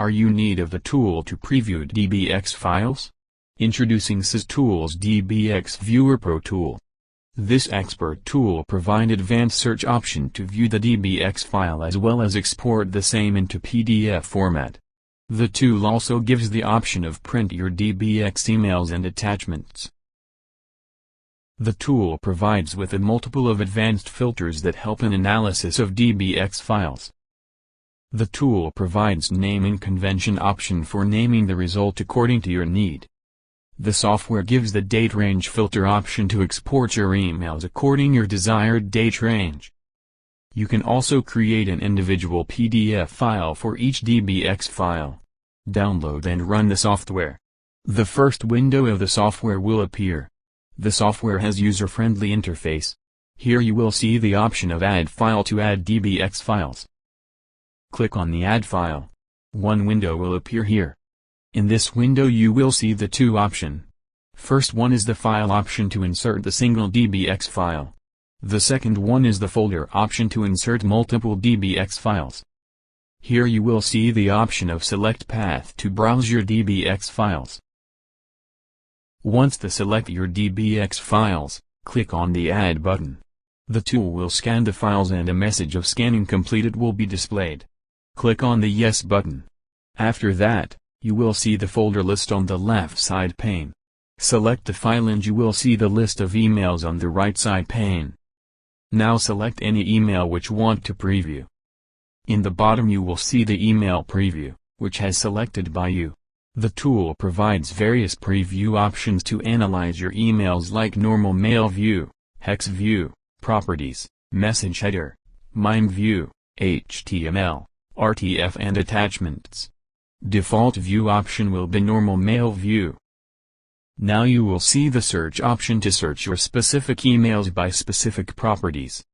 Are you in need of the tool to preview DBX files? Introducing SysTools DBX Viewer Pro tool. This expert tool provides advanced search option to view the DBX file as well as export the same into PDF format. The tool also gives the option of print your DBX emails and attachments. The tool provides with a multiple of advanced filters that help in analysis of DBX files. The tool provides naming convention option for naming the result according to your need. The software gives the date range filter option to export your emails according your desired date range. You can also create an individual PDF file for each DBX file. Download and run the software. The first window of the software will appear. The software has user-friendly interface. Here you will see the option of Add File to add DBX files. Click on the Add File. One window will appear here. In this window you will see the two options. First one is the File option to insert the single DBX file. The second one is the Folder option to insert multiple DBX files. Here you will see the option of Select Path to browse your DBX files. Once to select your DBX files, click on the Add button. The tool will scan the files and a message of scanning completed will be displayed. Click on the Yes button. After that, you will see the folder list on the left side pane. Select the file and you will see the list of emails on the right side pane. Now select any email which want to preview. In the bottom you will see the email preview, which has selected by you. The tool provides various preview options to analyze your emails like normal mail view, hex view, properties, message header, MIME view, HTML, RTF and attachments. Default view option will be normal mail view. Now you will see the search option to search your specific emails by specific properties.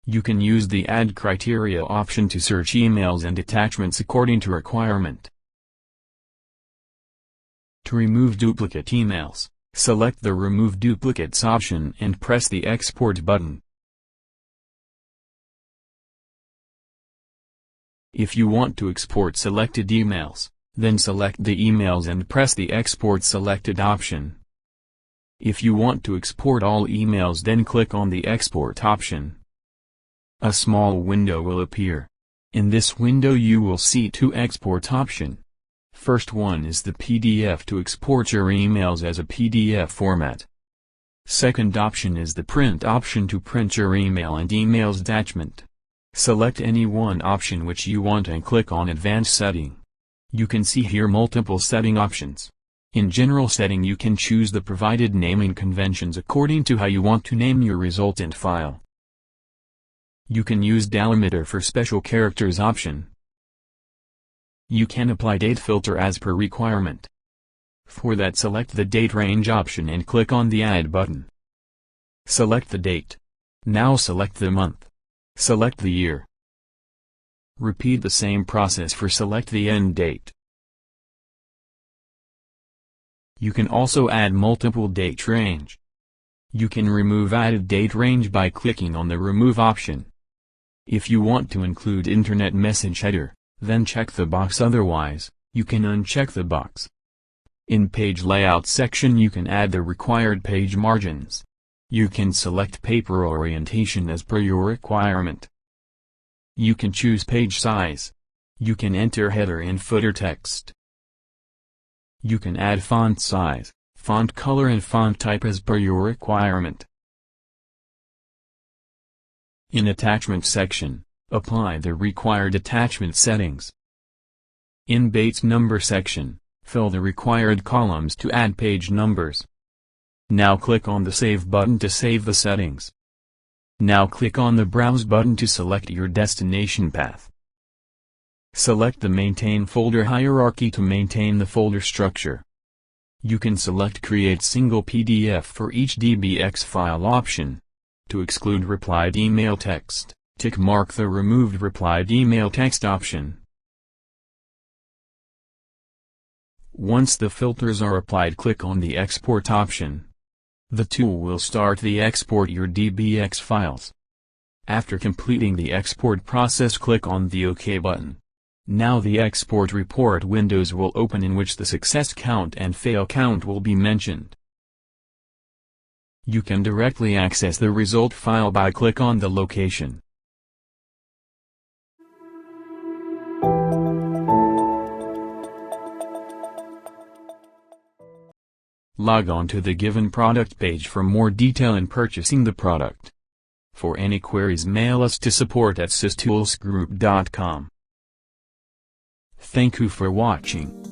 You can use the Add Criteria option to search emails and attachments according to requirement. To remove duplicate emails, select the Remove Duplicates option and press the Export button. If you want to export selected emails, then select the emails and press the Export Selected option. If you want to export all emails, then click on the Export option. A small window will appear. In this window you will see two export options. First one is the PDF to export your emails as a PDF format. Second option is the Print option to print your email and emails attachment. Select any one option which you want and click on Advanced Setting. You can see here multiple setting options. In General Setting you can choose the provided naming conventions according to how you want to name your resultant file. You can use delimiter for special characters option. You can apply date filter as per requirement. For that select the date range option and click on the Add button. Select the date. Now select the month. Select the year. Repeat the same process for select the end date. You can also add multiple date range. You can remove added date range by clicking on the Remove option. If you want to include Internet message header, then check the box, otherwise, you can uncheck the box. In Page Layout section you can add the required page margins. You can select paper orientation as per your requirement. You can choose page size. You can enter header and footer text. You can add font size, font color and font type as per your requirement. In Attachment section, apply the required attachment settings. In Base Number section, fill the required columns to add page numbers. Now click on the Save button to save the settings. Now click on the Browse button to select your destination path. Select the Maintain Folder Hierarchy to maintain the folder structure. You can select Create Single PDF for each DBX file option. To exclude replied email text, tick mark the Removed Replied Email Text option. Once the filters are applied, click on the Export option. The tool will start the export your DBX files. After completing the export process, click on the OK button. Now the export report windows will open, in which the success count and fail count will be mentioned. You can directly access the result file by click on the location. Log on to the given product page for more detail in purchasing the product. For any queries, mail us to support@systoolsgroup.com. Thank you for watching.